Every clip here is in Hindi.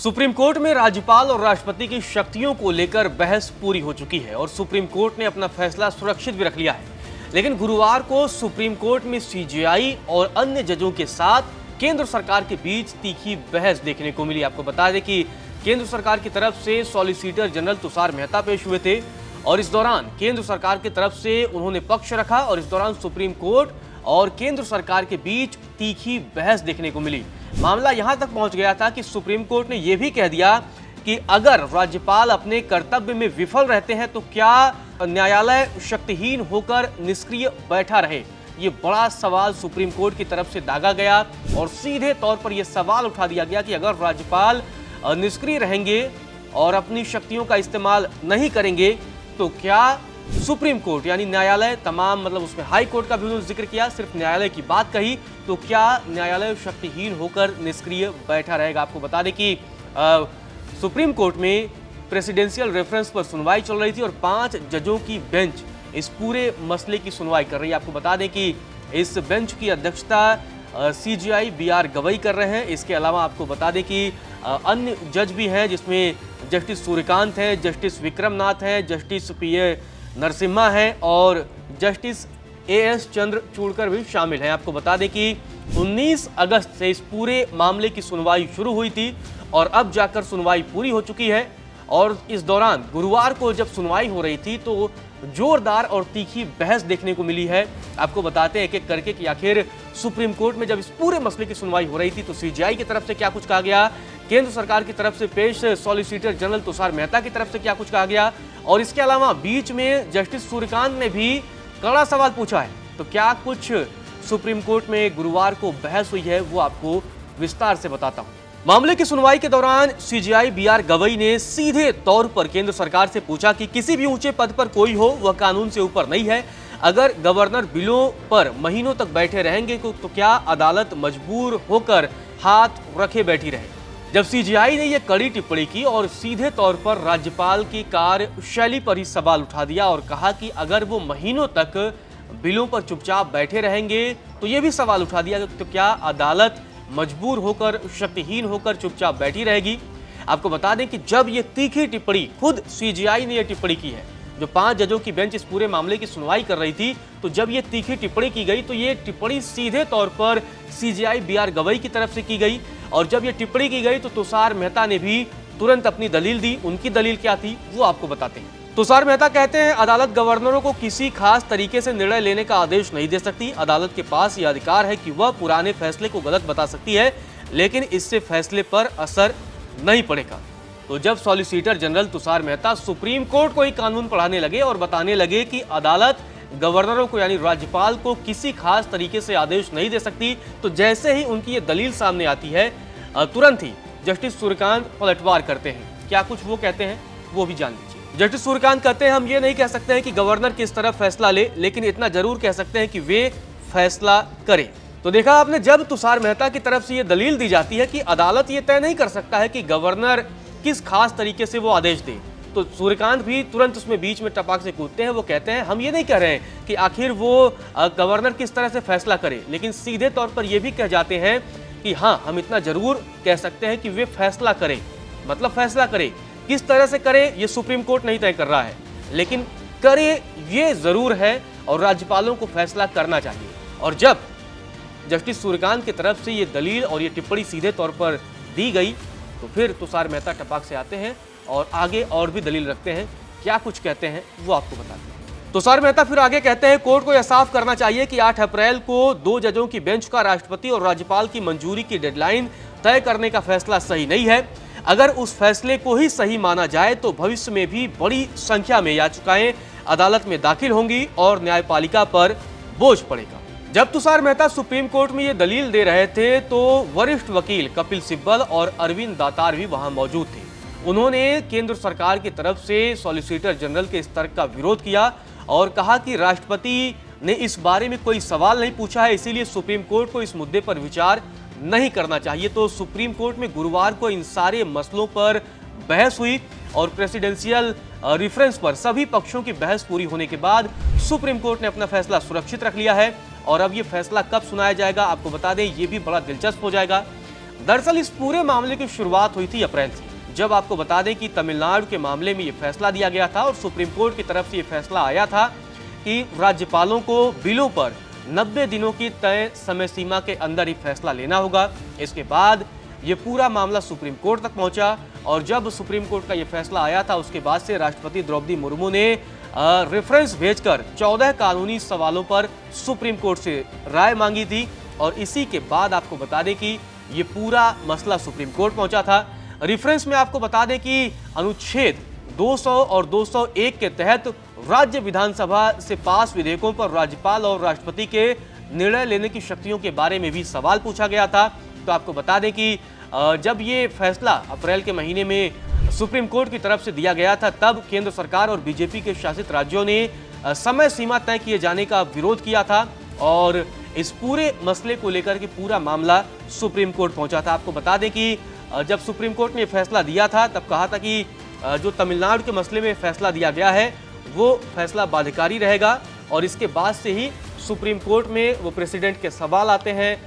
सुप्रीम कोर्ट में राज्यपाल और राष्ट्रपति की शक्तियों को लेकर बहस पूरी हो चुकी है और सुप्रीम कोर्ट ने अपना फैसला सुरक्षित भी रख लिया है। लेकिन गुरुवार को सुप्रीम कोर्ट में सीजेआई और अन्य जजों के साथ केंद्र सरकार के बीच तीखी बहस देखने को मिली। आपको बता दें कि केंद्र सरकार की तरफ से सॉलिसिटर जनरल तुषार मेहता पेश हुए थे और इस दौरान केंद्र सरकार की तरफ से उन्होंने पक्ष रखा और इस दौरान सुप्रीम कोर्ट और केंद्र सरकार के बीच तीखी बहस देखने को मिली। मामला यहां तक पहुंच गया था कि सुप्रीम कोर्ट ने यह भी कह दिया कि अगर राज्यपाल अपने कर्तव्य में विफल रहते हैं तो क्या न्यायालय शक्तिहीन होकर निष्क्रिय बैठा रहे। ये बड़ा सवाल सुप्रीम कोर्ट की तरफ से दागा गया और सीधे तौर पर यह सवाल उठा दिया गया कि अगर राज्यपाल निष्क्रिय रहेंगे और अपनी शक्तियों का इस्तेमाल नहीं करेंगे तो क्या सुप्रीम कोर्ट यानी न्यायालय तमाम उसमें हाई कोर्ट का भी उन्होंने जिक्र किया, सिर्फ न्यायालय की बात कही, तो क्या न्यायालय शक्तिहीन होकर निष्क्रिय बैठा रहेगा। आपको बता दें कि सुप्रीम कोर्ट में प्रेसिडेंशियल रेफरेंस पर सुनवाई चल रही थी और 5 जजों की बेंच इस पूरे मसले की सुनवाई कर रही है। आपको बता दें कि इस बेंच की अध्यक्षता सीजेआई बीआर गवई कर रहे हैं। इसके अलावा आपको बता दें कि अन्य जज भी हैं जिसमें जस्टिस सूर्यकांत हैं, जस्टिस विक्रमनाथ हैं, जस्टिस पीए नरसिम्हा है और जस्टिस एएस चंद्रचूड़कर भी शामिल हैं। आपको बता दें कि 19 अगस्त से इस पूरे मामले की सुनवाई शुरू हुई थी और अब जाकर सुनवाई पूरी हो चुकी है और इस दौरान गुरुवार को जब सुनवाई हो रही थी तो जोरदार और तीखी बहस देखने को मिली है। आपको बताते हैं एक एक करके कि आखिर सुप्रीम कोर्ट में जब इस पूरे मसले की सुनवाई हो रही थी तो सीजेआई की तरफ से क्या कुछ कहा गया, केंद्र सरकार की तरफ से पेश सॉलिसिटर जनरल तुषार मेहता की तरफ से क्या कुछ कहा गया और इसके अलावा बीच में जस्टिस सूर्यकांत ने भी कड़ा सवाल पूछा है। तो क्या कुछ सुप्रीम कोर्ट में गुरुवार को बहस हुई है वो आपको विस्तार से बताता हूं। मामले की सुनवाई के दौरान सीजेआई बीआर गवई ने सीधे तौर पर केंद्र सरकार से पूछा कि किसी भी ऊंचे पद पर कोई हो वह कानून से ऊपर नहीं है। अगर गवर्नर बिलों पर महीनों तक बैठे रहेंगे तो क्या अदालत मजबूर होकर हाथ रखे बैठी रहे। जब सीजेआई ने यह कड़ी टिप्पणी की और सीधे तौर पर राज्यपाल की कार्यशैली पर ही सवाल उठा दिया और कहा कि अगर वो महीनों तक बिलों पर चुपचाप बैठे रहेंगे तो यह भी सवाल उठा दिया तो क्या अदालत मजबूर होकर शक्तिहीन होकर चुपचाप बैठी रहेगी। आपको बता दें कि जब ये तीखी टिप्पणी खुद सीजेआई ने यह टिप्पणी की है, जो 5 जजों की बेंच इस पूरे मामले की सुनवाई कर रही थी, तो जब ये तीखी टिप्पणी की गई तो ये टिप्पणी सीधे तौर पर सीजेआई बीआर गवई की तरफ से की गई और जब ये टिप्पणी की गई तो तुषार मेहता ने भी तुरंत अपनी दलील दी। उनकी दलील क्या थी वो आपको बताते हैं। तुषार मेहता कहते हैं अदालत गवर्नरों को किसी खास तरीके से निर्णय लेने का आदेश नहीं दे सकती। अदालत के पास यह अधिकार है कि वह पुराने फैसले को गलत बता सकती है लेकिन इससे फैसले पर असर नहीं पड़ेगा। तो जब solicitor general Tushar Mehta supreme court को ही कानून पढ़ाने लगे और बताने लगे कि अदालत गवर्नरों को यानी राज्यपाल को किसी खास तरीके से आदेश नहीं दे सकती, तो जैसे ही उनकी ये दलील सामने आती है तुरंत ही जस्टिस सूर्यकांत पलटवार करते हैं। क्या कुछ वो कहते हैं वो भी जान लीजिए। जस्टिस सूर्यकांत कहते हैं हम ये नहीं कह सकते हैं कि गवर्नर किस तरफ फैसला ले, लेकिन इतना जरूर कह सकते हैं कि वे फैसला करें। तो देखा आपने, जब तुषार मेहता की तरफ से ये दलील दी जाती है कि अदालत ये तय नहीं कर सकता है कि गवर्नर किस खास तरीके से वो आदेश दे, तो सूर्यकांत भी तुरंत उसमें बीच में टपाक से कूदते हैं। वो कहते हैं हम ये नहीं कह रहे हैं कि आखिर वो गवर्नर किस तरह से फैसला करे, लेकिन सीधे तौर पर ये भी कह जाते हैं कि हाँ हम इतना जरूर कह सकते हैं कि वे फैसला करें। मतलब फैसला करे, किस तरह से करे ये सुप्रीम कोर्ट नहीं तय कर रहा है, लेकिन करे ये जरूर है और राज्यपालों को फैसला करना चाहिए। और जब जस्टिस सूर्यकांत की तरफ से ये दलील और ये टिप्पणी सीधे तौर पर दी गई तो फिर तुषार मेहता टपाक से आते हैं और आगे और भी दलील रखते हैं। क्या कुछ कहते हैं वो आपको बताते हैं। तुषार मेहता फिर आगे कहते हैं कोर्ट को यह साफ करना चाहिए कि 8 अप्रैल को 2 जजों की बेंच का राष्ट्रपति और राज्यपाल की मंजूरी की डेडलाइन तय करने का फैसला सही नहीं है। अगर उस फैसले को ही सही माना जाए तो भविष्य में भी बड़ी संख्या में याचिकाएं अदालत में दाखिल होंगी और न्यायपालिका पर बोझ पड़ेगा। जब तुषार मेहता सुप्रीम कोर्ट में ये दलील दे रहे थे तो वरिष्ठ वकील कपिल सिब्बल और अरविंद दातार भी वहां मौजूद थे। उन्होंने केंद्र सरकार की तरफ से सॉलिसिटर जनरल के इस तर्क का विरोध किया और कहा कि राष्ट्रपति ने इस बारे में कोई सवाल नहीं पूछा है, इसीलिए सुप्रीम कोर्ट को इस मुद्दे पर विचार नहीं करना चाहिए। तो सुप्रीम कोर्ट में गुरुवार को इन सारे मसलों पर बहस हुई और प्रेसिडेंशियल रेफरेंस पर सभी पक्षों की बहस पूरी होने के बाद सुप्रीम कोर्ट ने अपना फैसला सुरक्षित रख लिया है और अब ये फैसला कब सुनाया जाएगा आपको बता दें, ये भी बड़ा दिलचस्प हो जाएगा। दरअसल इस पूरे मामले की शुरुआत हुई थी अप्रैल से, जब आपको बता दें कि तमिलनाडु के मामले में ये फैसला दिया गया था और सुप्रीम कोर्ट की तरफ से ये फैसला आया था कि राज्यपालों को बिलों पर 90 दिनों की तय समय सीमा के अंदर ही फैसला लेना होगा। इसके बाद ये पूरा मामला सुप्रीम कोर्ट तक पहुंचा और जब सुप्रीम कोर्ट का ये फैसला आया था उसके बाद से राष्ट्रपति द्रौपदी मुर्मू ने रेफरेंस भेजकर 14 कानूनी सवालों पर सुप्रीम कोर्ट से राय मांगी थी और इसी के बाद आपको बता दें कि ये पूरा मसला सुप्रीम कोर्ट पहुंचा था। रेफरेंस में आपको बता दें कि अनुच्छेद 200 और 201 के तहत राज्य विधानसभा से पास विधेयकों पर राज्यपाल और राष्ट्रपति के निर्णय लेने की शक्तियों के बारे में भी सवाल पूछा गया था। तो आपको बता दें कि जब ये फैसला अप्रैल के महीने में सुप्रीम कोर्ट की तरफ से दिया गया था, तब केंद्र सरकार और बीजेपी के शासित राज्यों ने समय सीमा तय किए जाने का विरोध किया था और इस पूरे मसले को लेकर के पूरा मामला सुप्रीम कोर्ट पहुंचा था। आपको बता दें कि जब सुप्रीम कोर्ट ने फैसला दिया था तब कहा था कि जो तमिलनाडु के मसले में फैसला दिया गया है वो फैसला बाध्यकारी रहेगा और इसके बाद से ही सुप्रीम कोर्ट में वो प्रेसिडेंट के सवाल आते हैं,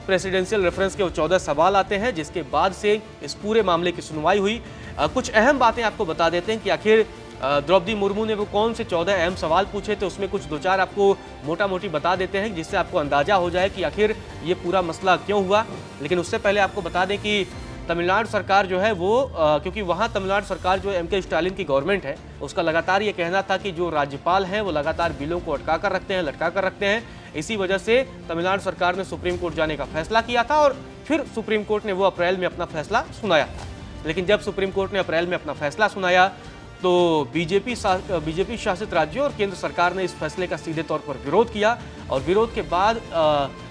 प्रेसिडेंशियल रेफरेंस के वो 14 सवाल आते हैं, जिसके बाद से इस पूरे मामले की सुनवाई हुई। कुछ अहम बातें आपको बता देते हैं कि आखिर द्रौपदी मुर्मू ने वो कौन से 14 अहम सवाल पूछे थे, उसमें कुछ दो चार आपको मोटा मोटी बता देते हैं जिससे आपको अंदाजा हो जाए कि आखिर ये पूरा मसला क्यों हुआ। लेकिन उससे पहले आपको बता दें कि तमिलनाडु सरकार जो है वो क्योंकि वहाँ तमिलनाडु सरकार जो एम.के. स्टालिन की गवर्नमेंट है उसका लगातार ये कहना था कि जो राज्यपाल हैं वो लगातार बिलों को अटका कर रखते हैं, लटका कर रखते हैं। इसी वजह से तमिलनाडु सरकार ने सुप्रीम कोर्ट जाने का फैसला किया था और फिर सुप्रीम कोर्ट ने वो अप्रैल में अपना फैसला सुनाया था। लेकिन जब सुप्रीम कोर्ट ने अप्रैल में अपना फैसला सुनाया तो बीजेपी शासित राज्यों और केंद्र सरकार ने इस फैसले का सीधे तौर पर विरोध किया और विरोध के बाद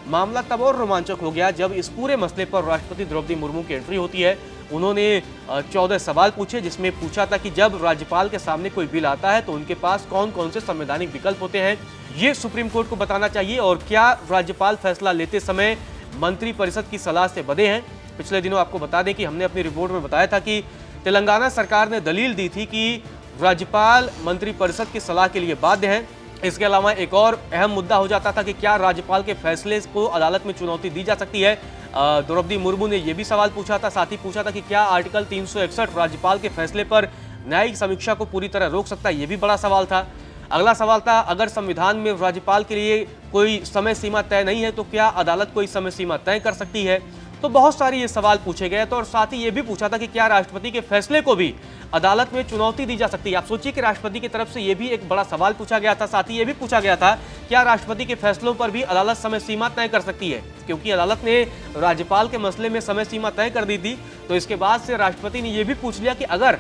मामला तब और रोमांचक हो गया जब इस पूरे मसले पर राष्ट्रपति द्रौपदी मुर्मू की एंट्री होती है। उन्होंने 14 सवाल पूछे, जिसमें पूछा था कि जब राज्यपाल के सामने कोई बिल आता है तो उनके पास कौन कौन से संवैधानिक विकल्प होते हैं, ये सुप्रीम कोर्ट को बताना चाहिए और क्या राज्यपाल फैसला लेते समय मंत्रिपरिषद की सलाह से बंधे हैं। पिछले दिनों आपको बता दें कि हमने अपनी रिपोर्ट में बताया था कि तेलंगाना सरकार ने दलील दी थी कि राज्यपाल मंत्रिपरिषद की सलाह के लिए बाध्य हैं। इसके अलावा एक और अहम मुद्दा हो जाता था कि क्या राज्यपाल के फैसले को अदालत में चुनौती दी जा सकती है। द्रौपदी मुर्मू ने यह भी सवाल पूछा था, साथ ही पूछा था कि क्या आर्टिकल 361 राज्यपाल के फैसले पर न्यायिक समीक्षा को पूरी तरह रोक सकता है, ये भी बड़ा सवाल था। अगला सवाल था, अगर संविधान में राज्यपाल के लिए कोई समय सीमा तय नहीं है तो क्या अदालत कोई समय सीमा तय कर सकती है। तो बहुत सारे ये सवाल पूछे गए। तो और साथ ही ये भी पूछा था कि क्या राष्ट्रपति के फैसले को भी अदालत में चुनौती दी जा सकती है। आप सोचिए कि राष्ट्रपति की तरफ से ये भी एक बड़ा सवाल पूछा गया था। साथ ही ये भी पूछा गया था क्या राष्ट्रपति के फैसलों पर भी अदालत समय सीमा तय कर सकती है, क्योंकि अदालत ने राज्यपाल के मसले में समय सीमा तय कर दी थी। तो इसके बाद से राष्ट्रपति ने यह भी पूछ लिया कि अगर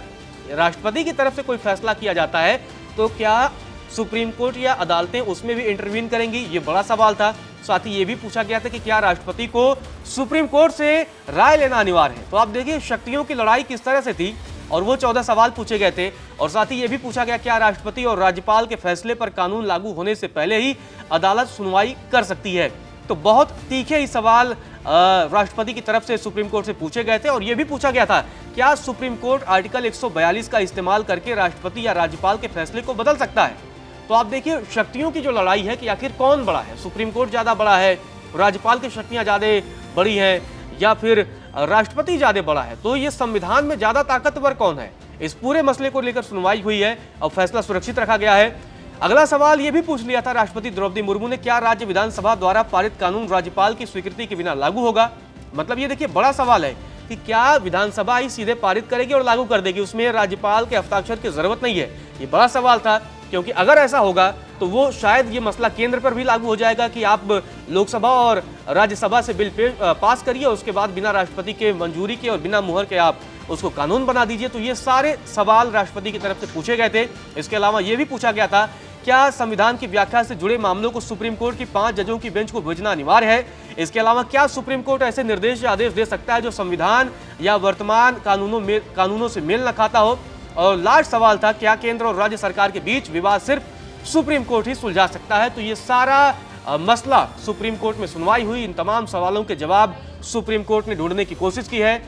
राष्ट्रपति की तरफ से कोई फैसला किया जाता है तो क्या सुप्रीम कोर्ट या अदालतें उसमें भी इंटरवीन करेंगी, ये बड़ा सवाल था। साथ ही ये भी पूछा गया था कि क्या राष्ट्रपति को सुप्रीम कोर्ट से राय लेना अनिवार्य है। तो आप देखिए शक्तियों की लड़ाई किस तरह से थी और वो 14 सवाल पूछे गए थे। और साथ ही ये भी पूछा गया क्या राष्ट्रपति और राज्यपाल के फैसले पर कानून लागू होने से पहले ही अदालत सुनवाई कर सकती है। तो बहुत तीखे ही सवाल राष्ट्रपति की तरफ से सुप्रीम कोर्ट से पूछे गए थे। और यह भी पूछा गया था क्या सुप्रीम कोर्ट आर्टिकल 142 का इस्तेमाल करके राष्ट्रपति या राज्यपाल के फैसले को बदल सकता है। तो आप देखिए शक्तियों की जो लड़ाई है कि आखिर कौन बड़ा है, सुप्रीम कोर्ट ज्यादा बड़ा है, राज्यपाल की शक्तियां ज्यादा बड़ी हैं या फिर राष्ट्रपति ज्यादा बड़ा है। तो ये संविधान में ज्यादा ताकतवर कौन है, इस पूरे मसले को लेकर सुनवाई हुई है और फैसला सुरक्षित रखा गया है। अगला सवाल यह भी पूछ लिया था राष्ट्रपति द्रौपदी मुर्मू ने, क्या राज्य विधानसभा द्वारा पारित कानून राज्यपाल की स्वीकृति के बिना लागू होगा। मतलब ये देखिए बड़ा सवाल है कि क्या विधानसभा ही सीधे पारित करेगी और लागू कर देगी, उसमें राज्यपाल के हस्ताक्षर की जरूरत नहीं है। ये बड़ा सवाल था क्योंकि अगर ऐसा होगा तो वो शायद ये मसला केंद्र पर भी लागू हो जाएगा कि आप लोकसभा और राज्यसभा से बिल पास करिए, उसके बाद बिना राष्ट्रपति के मंजूरी के और बिना मुहर के आप उसको कानून बना दीजिए। तो ये सारे सवाल राष्ट्रपति की तरफ से पूछे गए थे। इसके अलावा ये भी पूछा गया था क्या संविधान की व्याख्या से जुड़े मामलों को सुप्रीम कोर्ट की 5 जजों की बेंच को भेजना अनिवार्य है। इसके अलावा क्या सुप्रीम कोर्ट ऐसे निर्देश या आदेश दे सकता है जो संविधान या वर्तमान कानूनों से मेल न खाता हो। और लास्ट सवाल था क्या केंद्र और राज्य सरकार के बीच विवाद सिर्फ सुप्रीम कोर्ट ही सुलझा सकता है। तो ये सारा मसला सुप्रीम कोर्ट में सुनवाई हुई। इन तमाम सवालों के जवाब सुप्रीम कोर्ट ने ढूंढने की कोशिश की है।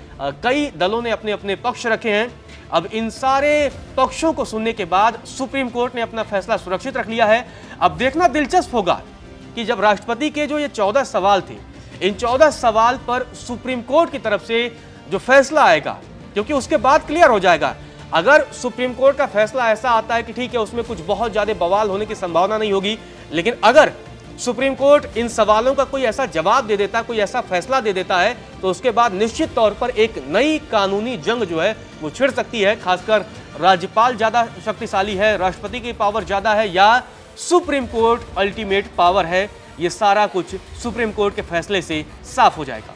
कई दलों ने अपने अपने पक्ष रखे हैं। अब इन सारे पक्षों को सुनने के बाद सुप्रीम कोर्ट ने अपना फैसला सुरक्षित रख लिया है। अब देखना दिलचस्प होगा कि जब राष्ट्रपति के जो ये 14 सवाल थे इन 14 सवाल पर सुप्रीम कोर्ट की तरफ से जो फैसला आएगा, क्योंकि उसके बाद क्लियर हो जाएगा। अगर सुप्रीम कोर्ट का फैसला ऐसा आता है कि ठीक है, उसमें कुछ बहुत ज्यादा बवाल होने की संभावना नहीं होगी, लेकिन अगर सुप्रीम कोर्ट इन सवालों का कोई ऐसा जवाब दे देता, कोई ऐसा फैसला दे देता है, तो उसके बाद निश्चित तौर पर एक नई कानूनी जंग जो है वो छिड़ सकती है। खासकर राज्यपाल ज्यादा शक्तिशाली है, राष्ट्रपति की पावर ज्यादा है, या सुप्रीम कोर्ट अल्टीमेट पावर है, ये सारा कुछ सुप्रीम कोर्ट के फैसले से साफ हो जाएगा।